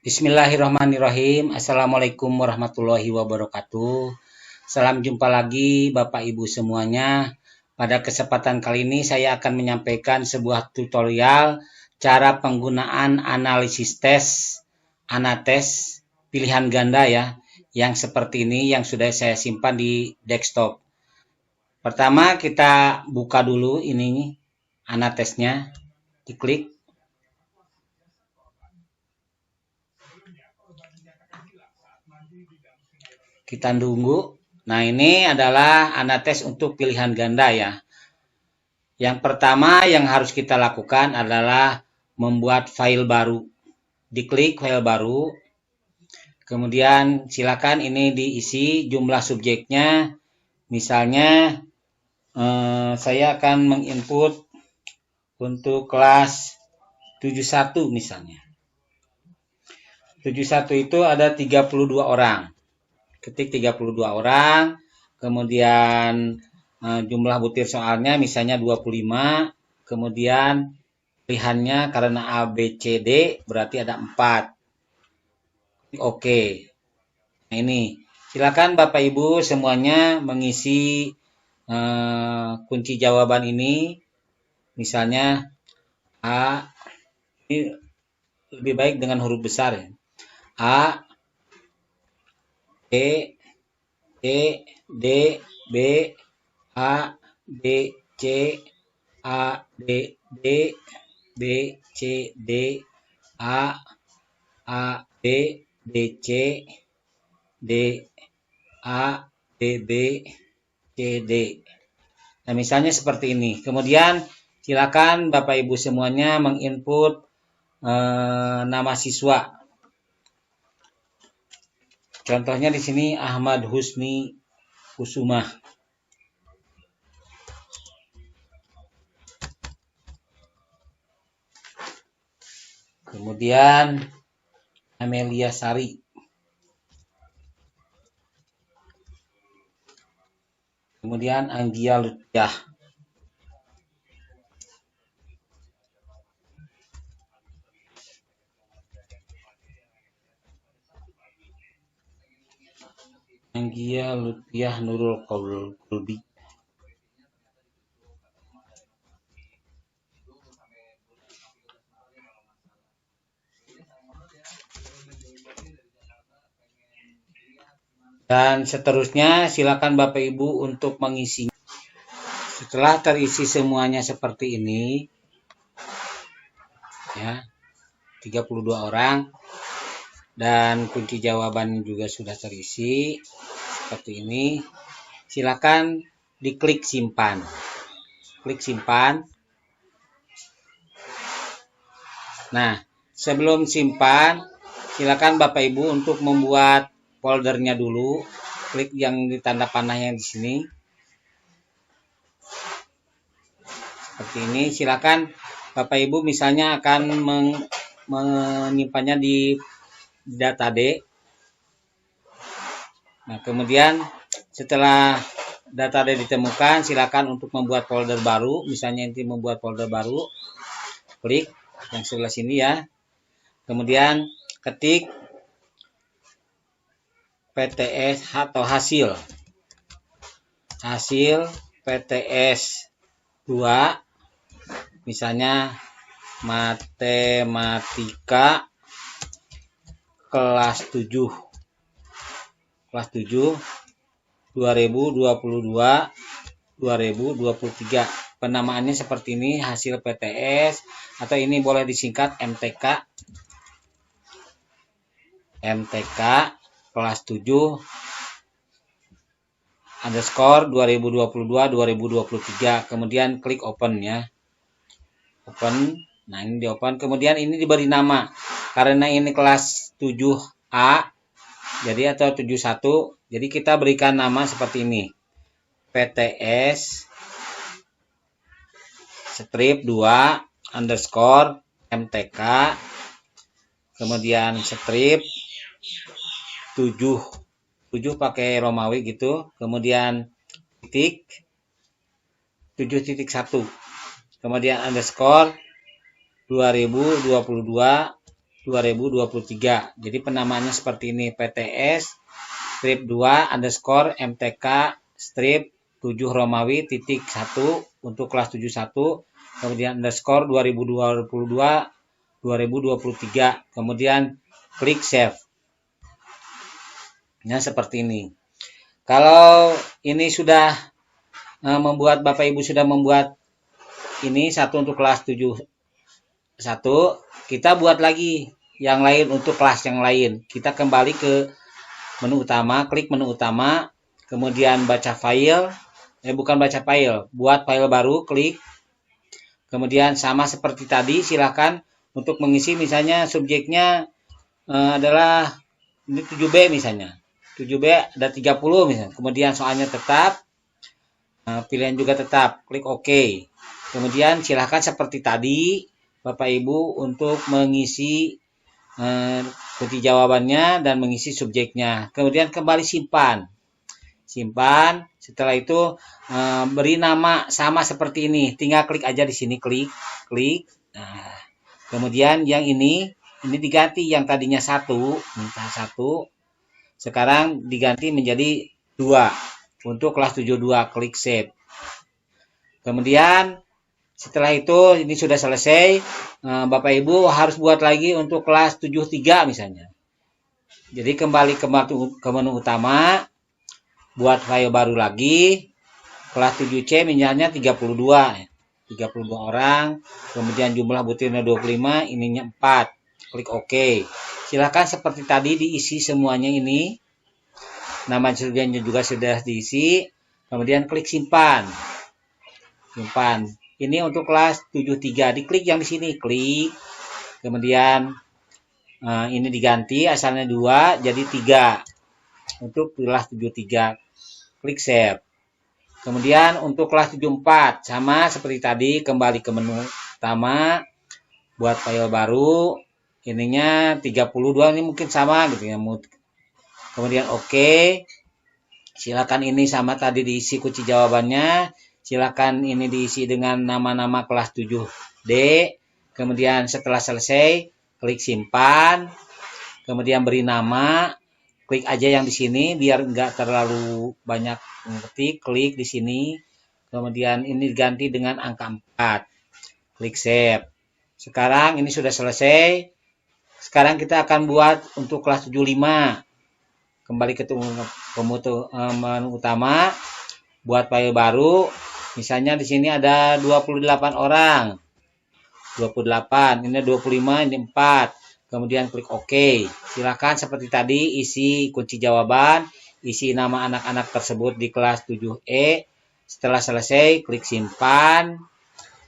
Bismillahirrahmanirrahim. Assalamualaikum warahmatullahi wabarakatuh. Salam jumpa lagi Bapak Ibu semuanya. Pada kesempatan kali ini saya akan menyampaikan sebuah tutorial cara penggunaan analisis tes, ANATES, pilihan ganda ya, yang seperti ini yang sudah saya simpan di desktop. Pertama kita buka dulu ini ANATESnya, diklik. Kita tunggu. Nah, ini adalah ANATES untuk pilihan ganda ya. Yang pertama yang harus kita lakukan adalah membuat file baru. Diklik file baru. Kemudian silakan ini diisi jumlah subjeknya. Misalnya saya akan menginput untuk kelas 71 misalnya. 71 itu ada 32 orang. Ketik 32 orang, kemudian jumlah butir soalnya misalnya 25, kemudian pilihannya karena A, B, C, D berarti ada 4. Oke. Nah ini, silakan Bapak Ibu semuanya mengisi kunci jawaban ini. Misalnya A, ini lebih baik dengan huruf besar ya. A, B, C, D, B, A, B, C, A, D, D, B, C, D, A, B, B, C, D, A, B, B, C, D. Nah, misalnya seperti ini. Kemudian silakan Bapak Ibu semuanya menginput nama siswa. Contohnya di sini Ahmad Husni Kusumah. Kemudian Amelia Sari. Kemudian Anggia Lutfiah. Anggia Lutfiah Nurul Qulbi. Dan seterusnya silakan Bapak Ibu untuk mengisi. Setelah terisi semuanya seperti ini, ya, 32 orang, dan kunci jawaban juga sudah terisi seperti ini. Silakan diklik simpan. Klik simpan. Nah, sebelum simpan, silakan Bapak Ibu untuk membuat foldernya dulu. Klik yang di tanda panah yang di sini. Seperti ini. Silakan Bapak Ibu misalnya akan menyimpannya di data D. Nah, kemudian setelah data D ditemukan, silakan untuk membuat folder baru. Misalnya nanti membuat folder baru. Klik yang sebelah sini ya. Kemudian ketik PTS atau hasil PTS 2, misalnya matematika kelas 7 2022-2023. Penamaannya seperti ini, hasil PTS, atau ini boleh disingkat MTK kelas 7 underscore 2022-2023. Kemudian klik open ya. Open. Nah, ini di open. Kemudian ini diberi nama. Karena ini kelas 7A, jadi atau 71, jadi kita berikan nama seperti ini. PTS strip 2 underscore MTK, kemudian strip 7 pakai Romawi gitu, kemudian titik 7.1, kemudian underscore 2022 2023. Jadi penamaannya seperti ini, PTS strip 2 underscore MTK strip 7 Romawi titik 1 untuk kelas 71, kemudian underscore 2022 2023, kemudian klik save. Nah, seperti ini. Kalau ini sudah Bapak Ibu sudah membuat ini satu untuk kelas 71, kita buat lagi yang lain untuk kelas yang lain. Kita kembali ke menu utama, klik menu utama, kemudian baca file, bukan baca file, buat file baru, klik. Kemudian sama seperti tadi, silakan untuk mengisi misalnya subjeknya adalah ini 7B misalnya. 7B ada 30 misalnya. Kemudian soalnya tetap, pilihan juga tetap, klik OK. Kemudian silakan seperti tadi Bapak Ibu untuk mengisi kunci jawabannya dan mengisi subjeknya. Kemudian kembali simpan. Setelah itu beri nama sama seperti ini. Tinggal klik aja di sini, klik. Nah, kemudian yang ini diganti, yang tadinya 1, minta 1. Sekarang diganti menjadi 2 untuk kelas 72, klik save. Kemudian setelah itu ini sudah selesai, Bapak Ibu harus buat lagi untuk kelas 73 misalnya. Jadi kembali ke menu utama, buat file baru lagi, kelas 7C misalnya 32 orang, kemudian jumlah butirnya 25, ininya 4, klik OK. Silakan seperti tadi diisi semuanya ini, nama subjeknya juga sudah diisi, kemudian klik simpan. Ini untuk kelas 73, diklik yang di sini, klik. Kemudian ini diganti, asalnya 2 jadi 3 untuk kelas 73, klik save. Kemudian untuk kelas 74 sama seperti tadi, kembali ke menu utama, buat file baru, ininya 32, ini mungkin sama gitu ya. Kemudian OK. Silakan ini sama tadi diisi kunci jawabannya. Silakan ini diisi dengan nama-nama kelas 7D. Kemudian setelah selesai, klik simpan. Kemudian beri nama. Klik aja yang di sini biar enggak terlalu banyak mengetik. Klik di sini. Kemudian ini diganti dengan angka 4. Klik save. Sekarang ini sudah selesai. Sekarang kita akan buat untuk kelas 75. Kembali ke menu utama, buat file baru. Misalnya di sini ada 28 orang. 28, ini 25, ini 4. Kemudian klik OK. Silakan seperti tadi isi kunci jawaban, isi nama anak-anak tersebut di kelas 7E. Setelah selesai, klik simpan.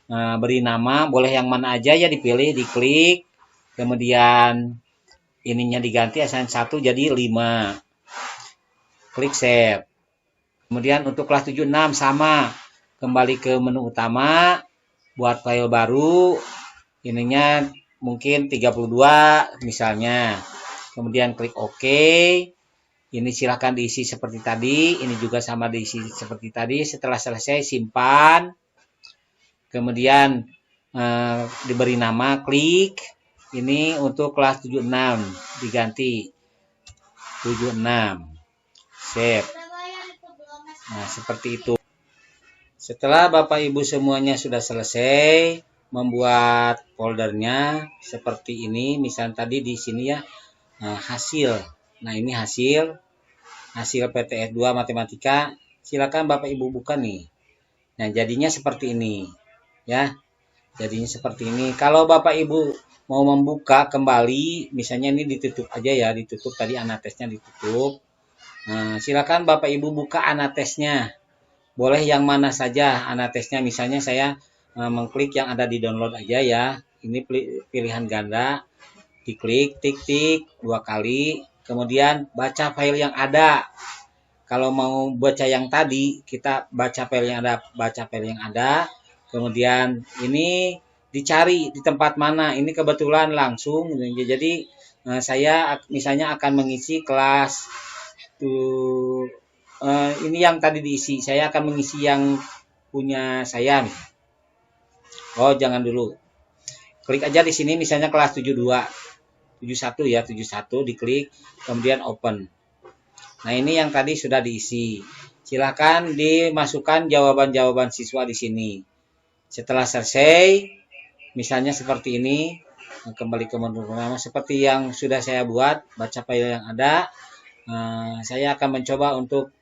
Beri nama, boleh yang mana aja ya dipilih, diklik. Kemudian ininya diganti, asalnya 1 jadi 5. Klik save. Kemudian untuk kelas 76 sama. Kembali ke menu utama, buat file baru, ininya mungkin 32 misalnya. Kemudian klik OK. Ini silahkan diisi seperti tadi, ini juga sama diisi seperti tadi. Setelah selesai, simpan. Kemudian diberi nama, klik. Ini untuk kelas 76, diganti 76. Save. Nah, seperti itu. Setelah Bapak Ibu semuanya sudah selesai membuat foldernya seperti ini, misal tadi di sini ya, hasil. Nah, ini hasil PTS 2 matematika. Silakan Bapak Ibu buka nih. Nah, jadinya seperti ini. Ya. Jadinya seperti ini. Kalau Bapak Ibu mau membuka kembali, misalnya ini ditutup aja ya, ditutup tadi anatesnya ditutup. Nah, silakan Bapak Ibu buka anatesnya. Boleh yang mana saja anatesnya, misalnya saya mengklik yang ada di download aja ya. Ini pilihan ganda, diklik tik-tik 2 kali, kemudian baca file yang ada. Kalau mau baca yang tadi, kita baca file yang ada, kemudian ini dicari di tempat mana. Ini kebetulan langsung, jadi saya misalnya akan mengisi kelas ini yang tadi diisi, saya akan mengisi yang punya saya. Oh, jangan dulu. Klik aja di sini misalnya kelas 72. 71 ya, 71 diklik, kemudian open. Nah, ini yang tadi sudah diisi. Silakan dimasukkan jawaban-jawaban siswa di sini. Setelah selesai, misalnya seperti ini, kembali ke menu utama seperti yang sudah saya buat, baca file yang ada. Saya akan mencoba untuk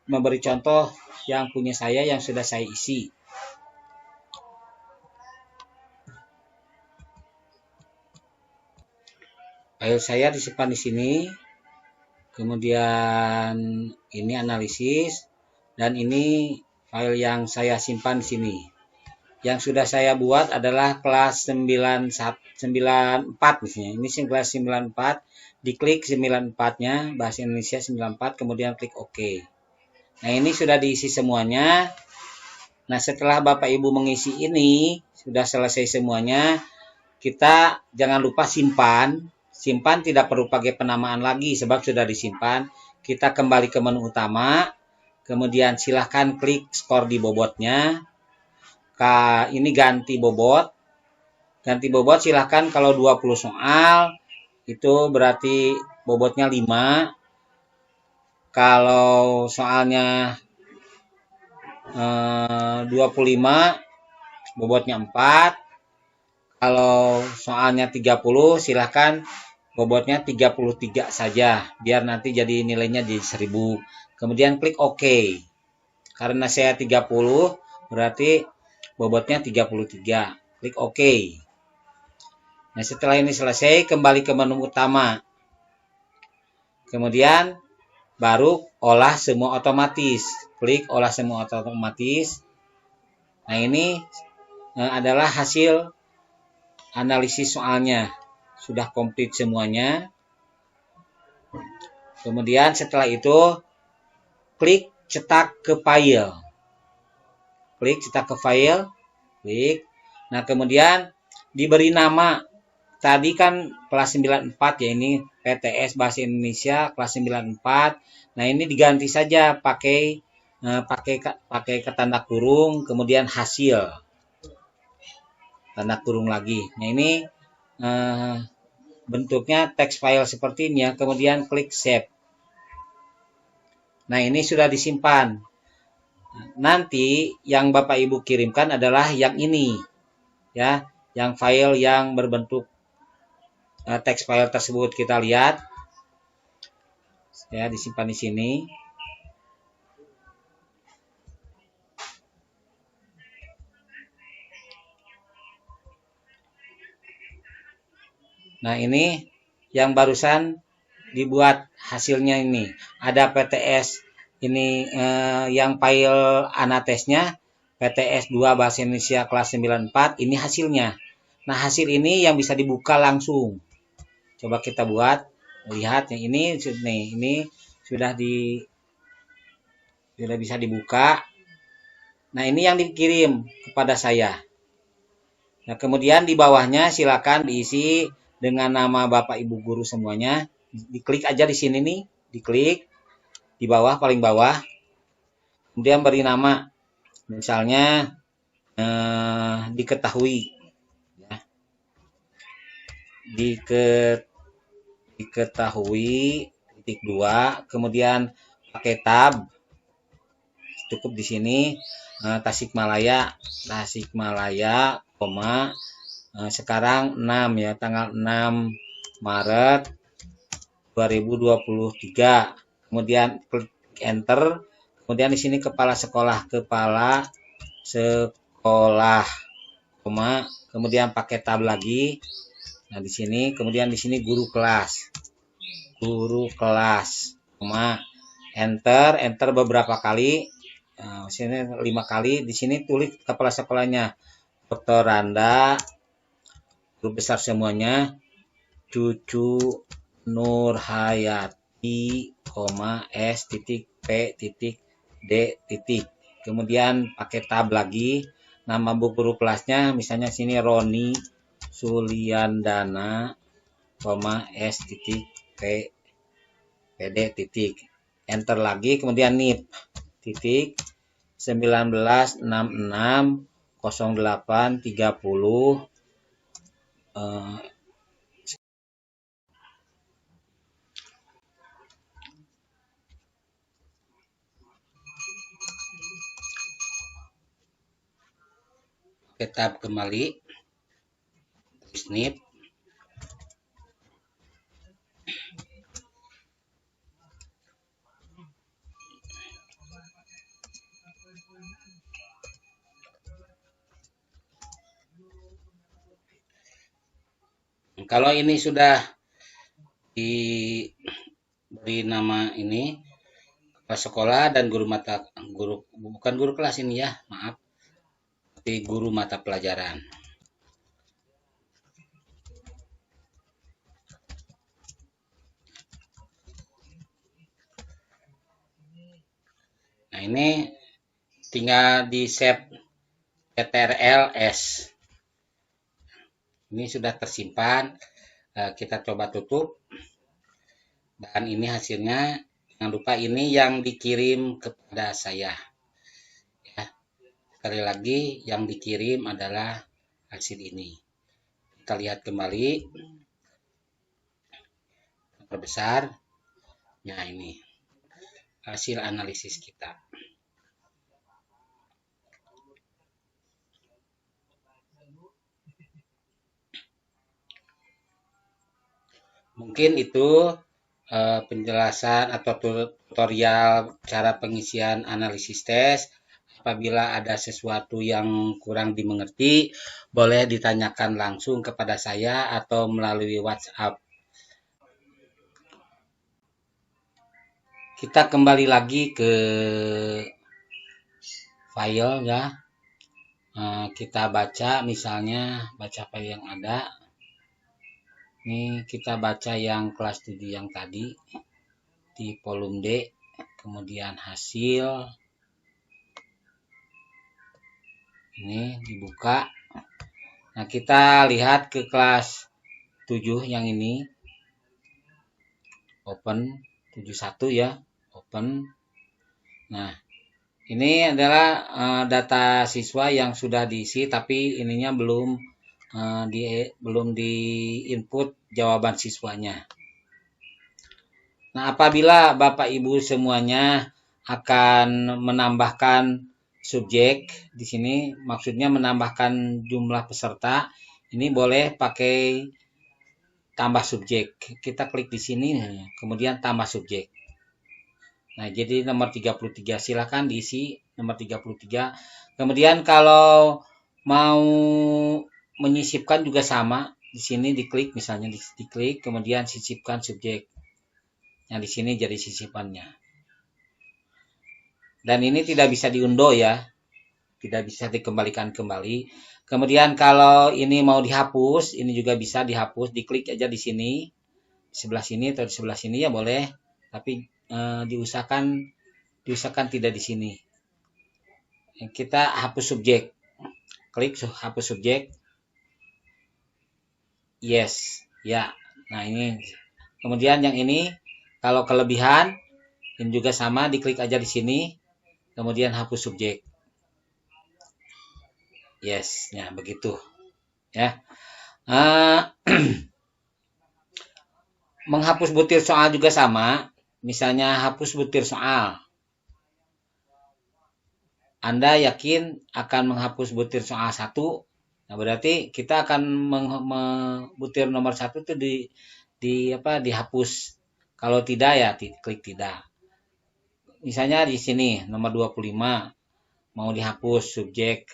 memberi contoh yang punya saya yang sudah saya isi. File saya disimpan di sini. Kemudian ini analisis dan ini file yang saya simpan di sini. Yang sudah saya buat adalah kelas 94 misalnya. Ini kelas 94, diklik 94-nya, bahasa Indonesia 94, kemudian klik OK. Nah, ini sudah diisi semuanya. Nah, setelah Bapak Ibu mengisi ini, sudah selesai semuanya, kita jangan lupa simpan. Simpan tidak perlu pakai penamaan lagi sebab sudah disimpan. Kita kembali ke menu utama, kemudian silahkan klik skor di bobotnya. Ini ganti bobot. Ganti bobot silahkan kalau 20 soal, itu berarti bobotnya 5. Kalau soalnya 25, bobotnya 4. Kalau soalnya 30, silahkan bobotnya 33 saja, biar nanti jadi nilainya di 1000. Kemudian klik OK. Karena saya 30, berarti bobotnya 33. Klik OK. Nah, setelah ini selesai, kembali ke menu utama. Kemudian baru olah semua otomatis. Klik olah semua otomatis. Nah, ini adalah hasil analisis soalnya. Sudah komplit semuanya. Kemudian setelah itu klik cetak ke file. Klik cetak ke file. Klik. Nah, kemudian diberi nama. Tadi kan kelas 94 ya, ini PTS Bahasa Indonesia kelas 94. Nah, ini diganti saja pakai tanda kurung, kemudian hasil. Tanda kurung lagi. Nah, ini bentuknya text file seperti ini ya, kemudian klik save. Nah, ini sudah disimpan. Nanti yang Bapak Ibu kirimkan adalah yang ini ya, yang file yang berbentuk text file tersebut. Kita lihat ya, disimpan di sini. Nah, ini yang barusan dibuat hasilnya ini. Ada PTS ini yang file anatesnya PTS 2 Bahasa Indonesia kelas 94, ini hasilnya. Nah, hasil ini yang bisa dibuka langsung. Coba kita buat, lihat yang ini nih, ini sudah bisa dibuka. Nah, ini yang dikirim kepada saya. Nah, kemudian di bawahnya silakan diisi dengan nama Bapak Ibu guru semuanya. Diklik aja di sini nih, diklik di bawah, paling bawah. Kemudian beri nama, misalnya diketahui ya. Diketahui titik 2, kemudian pakai tab, cukup di sini Tasikmalaya, koma sekarang 6 ya, tanggal 6 Maret 2023. Kemudian klik enter. Kemudian di sini kepala sekolah, koma, kemudian pakai tab lagi. Nah, di sini, kemudian di sini guru kelas, koma, enter beberapa kali. Nah, sini 5 kali. Di sini tulis kepala sekolahnya, Dr. Randa, guru besar semuanya, Cucu Nurhayati, S.P.D. Kemudian pakai tab lagi. Nama bu guru kelasnya, misalnya sini Roni Suliandana, S.P.D. Enter lagi, kemudian NIP, 1966 08 30 Kita kembali snip. Kalau ini sudah diberi nama ini kepala sekolah dan guru bukan guru kelas ini ya, maaf, tapi guru mata pelajaran. Nah, ini tinggal di save ctrls. Ini sudah tersimpan. Kita coba tutup. Dan ini hasilnya. Jangan lupa ini yang dikirim kepada saya. Ya. Sekali lagi yang dikirim adalah hasil ini. Kita lihat kembali. Perbesar. Nah, ini hasil analisis kita. Mungkin itu penjelasan atau tutorial cara pengisian analisis tes. Apabila ada sesuatu yang kurang dimengerti, boleh ditanyakan langsung kepada saya atau melalui WhatsApp. Kita kembali lagi ke file ya. Kita baca misalnya, baca file yang ada. Ini kita baca yang kelas 7 yang tadi di volume D, kemudian hasil. Ini dibuka. Nah, kita lihat ke kelas 7 yang ini. Open 71 ya, open. Nah, ini adalah data siswa yang sudah diisi tapi ininya belum di input jawaban siswanya. Nah, apabila Bapak Ibu semuanya akan menambahkan subjek di sini, maksudnya menambahkan jumlah peserta, ini boleh pakai tambah subjek. Kita klik di sini, kemudian tambah subjek. Nah, jadi nomor 33 silakan diisi nomor 33. Kemudian kalau mau menyisipkan juga sama, di sini diklik misalnya diklik, kemudian sisipkan subjek. Yang di sini jadi sisipannya. Dan ini tidak bisa diunduh ya. Tidak bisa dikembalikan kembali. Kemudian kalau ini mau dihapus, ini juga bisa dihapus, diklik aja di sini. Di sebelah sini atau di sebelah sini ya boleh, tapi diusahakan tidak di sini. Kita hapus subjek. Klik hapus subjek. Yes, ya. Nah, ini. Kemudian yang ini kalau kelebihan ini juga sama, diklik aja di sini. Kemudian hapus subjek. Yes, ya begitu. Ya. Menghapus butir soal juga sama. Misalnya hapus butir soal. Anda yakin akan menghapus butir soal 1. Nah, berarti kita akan butir nomor 1 itu dihapus. Kalau tidak ya klik tidak. Misalnya di sini nomor 25 mau dihapus subjek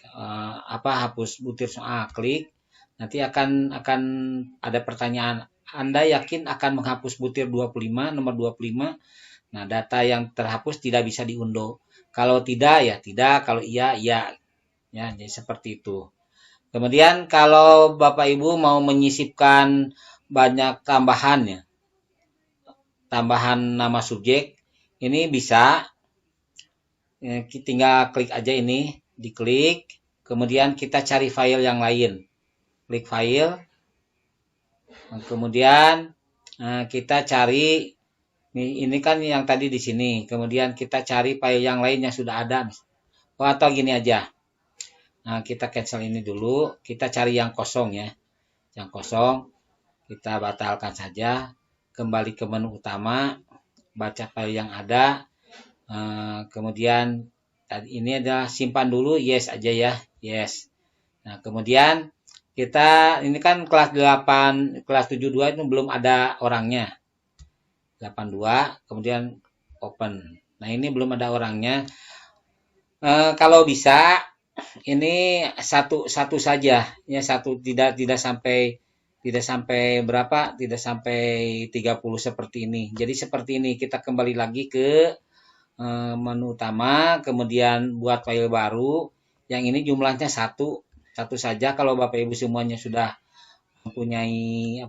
hapus butir soal, klik. Nanti akan ada pertanyaan, Anda yakin akan menghapus butir 25 nomor 25? Nah, data yang terhapus tidak bisa diunduh. Kalau tidak ya tidak, kalau iya iya. Ya, jadi seperti itu. Kemudian kalau Bapak Ibu mau menyisipkan banyak tambahan ya. Tambahan nama subjek, ini bisa tinggal klik aja ini, diklik, kemudian kita cari file yang lain. Klik file. Kemudian kita cari ini kan yang tadi di sini. Kemudian kita cari file yang lain yang sudah ada. Atau gini aja. Nah, kita cancel ini dulu. Kita cari yang kosong ya. Yang kosong. Kita batalkan saja. Kembali ke menu utama. Baca file yang ada. Kemudian ini adalah simpan dulu. Yes aja ya. Yes. Nah, kemudian kita ini kan kelas 8, kelas 72 itu belum ada orangnya. 82, kemudian open. Nah, ini belum ada orangnya. Kalau bisa ini satu saja, ya satu, tidak sampai berapa, tidak sampai 30 seperti ini. Jadi seperti ini, kita kembali lagi ke menu utama, kemudian buat file baru. Yang ini jumlahnya satu saja. Kalau Bapak Ibu semuanya sudah mempunyai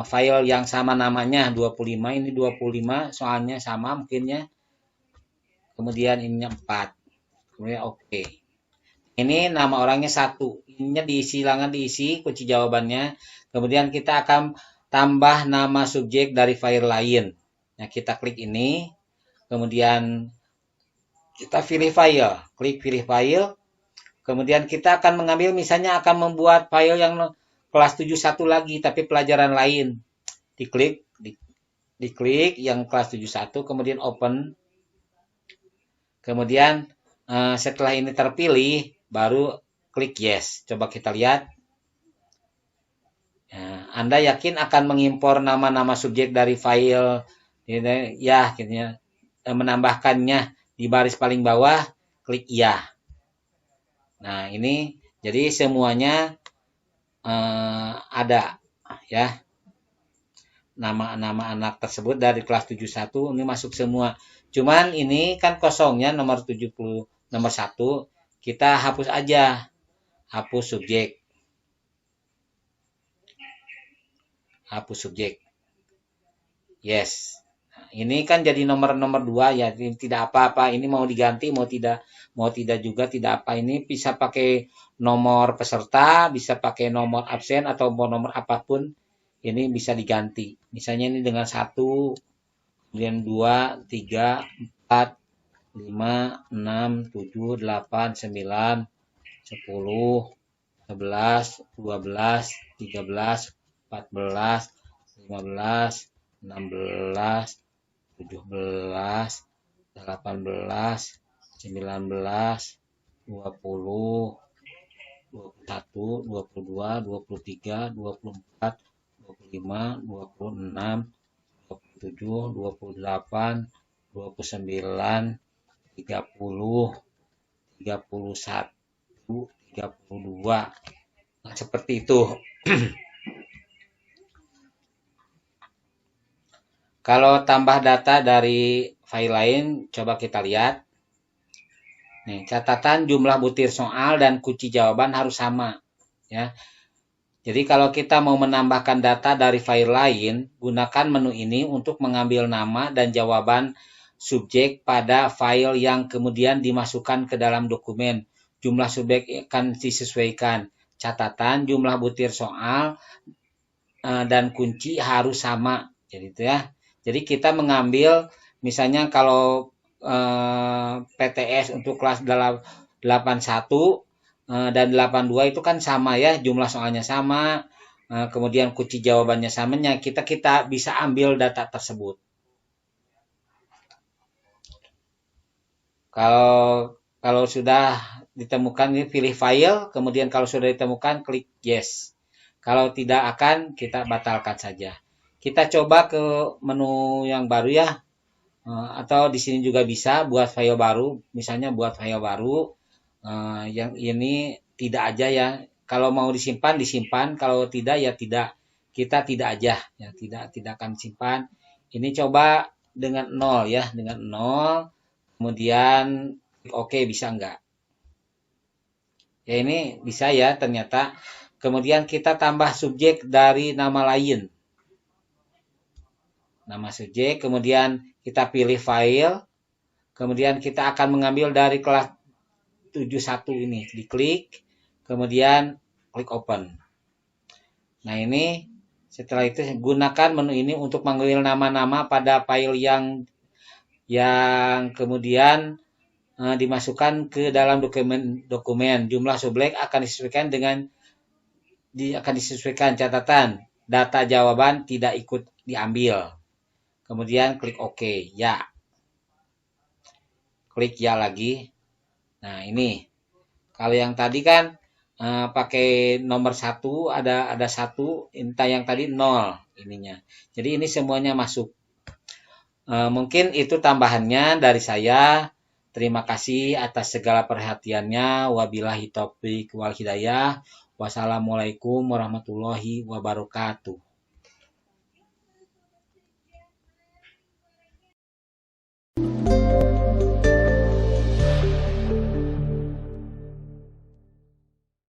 file yang sama namanya 25, ini 25 soalnya sama mungkinnya. Kemudian ininya 4. Kemudian oke. Ini nama orangnya 1. Ininya diisi, silakan diisi kunci jawabannya. Kemudian kita akan tambah nama subjek dari file lain. Nah, kita klik ini. Kemudian kita pilih file. Klik pilih file. Kemudian kita akan mengambil, misalnya akan membuat file yang kelas 71 lagi, tapi pelajaran lain. Diklik yang kelas 71, kemudian open. Kemudian setelah ini terpilih, baru klik yes. Coba kita lihat. Anda yakin akan mengimpor nama-nama subjek dari file, ya, menambahkannya di baris paling bawah, klik ya. Nah, ini jadi semuanya ada, ya. Nama-nama anak tersebut dari kelas 71 ini masuk semua. Cuman ini kan kosongnya nomor 70, nomor 1, kita hapus aja. Hapus subjek. Hapus subjek. Yes. Nah, ini kan jadi nomor 2 ya, tidak apa-apa. Ini mau diganti, mau tidak juga tidak apa. Ini bisa pakai nomor peserta, bisa pakai nomor absen atau nomor apapun. Ini bisa diganti. Misalnya ini dengan 1, kemudian 2, 3, 4, 5, 6, 7, 8, 9, 10, 11, 12, 13, 14, 15, 16, 17, 18, 19, 20, 21, 22, 23, 24, 25, 26, 27, 28, 29, 30, 31, 32. Nah, seperti itu. Kalau tambah data dari file lain, coba kita lihat. Nih, catatan jumlah butir soal dan kunci jawaban harus sama, ya. Jadi kalau kita mau menambahkan data dari file lain, gunakan menu ini untuk mengambil nama dan jawaban subjek pada file yang kemudian dimasukkan ke dalam dokumen. Jumlah subjek akan disesuaikan. Catatan jumlah butir soal dan kunci harus sama. Jadi itu ya. Jadi kita mengambil, misalnya kalau PTS untuk kelas 81 dan 82 itu kan sama ya, jumlah soalnya sama, kemudian kunci jawabannya samanya, kita bisa ambil data tersebut. Kalau sudah ditemukan, ini pilih file, kemudian kalau sudah ditemukan klik yes. Kalau tidak akan, kita batalkan saja. Kita coba ke menu yang baru ya, atau di sini juga bisa buat file baru, misalnya buat file baru. Yang ini tidak aja ya, kalau mau disimpan, kalau tidak ya tidak, kita tidak aja ya, tidak akan simpan. Ini coba dengan 0 ya, dengan 0, kemudian oke, bisa enggak ya, ini bisa ya ternyata. Kemudian kita tambah subjek dari nama lain, nama subjek, kemudian kita pilih file, kemudian kita akan mengambil dari kelas 71 ini, diklik, kemudian klik open. Nah, ini setelah itu gunakan menu ini untuk mengambil nama-nama pada file yang kemudian dimasukkan ke dalam dokumen. Jumlah subjek akan disesuaikan catatan. Data jawaban tidak ikut diambil. Kemudian klik OK, ya. Klik ya lagi. Nah, ini. Kalau yang tadi kan pakai nomor satu, ada satu, entah yang tadi nol ininya. Jadi ini semuanya masuk. Mungkin itu tambahannya dari saya. Terima kasih atas segala perhatiannya. Wabillahi taufiq wal hidayah. Wassalamualaikum warahmatullahi wabarakatuh.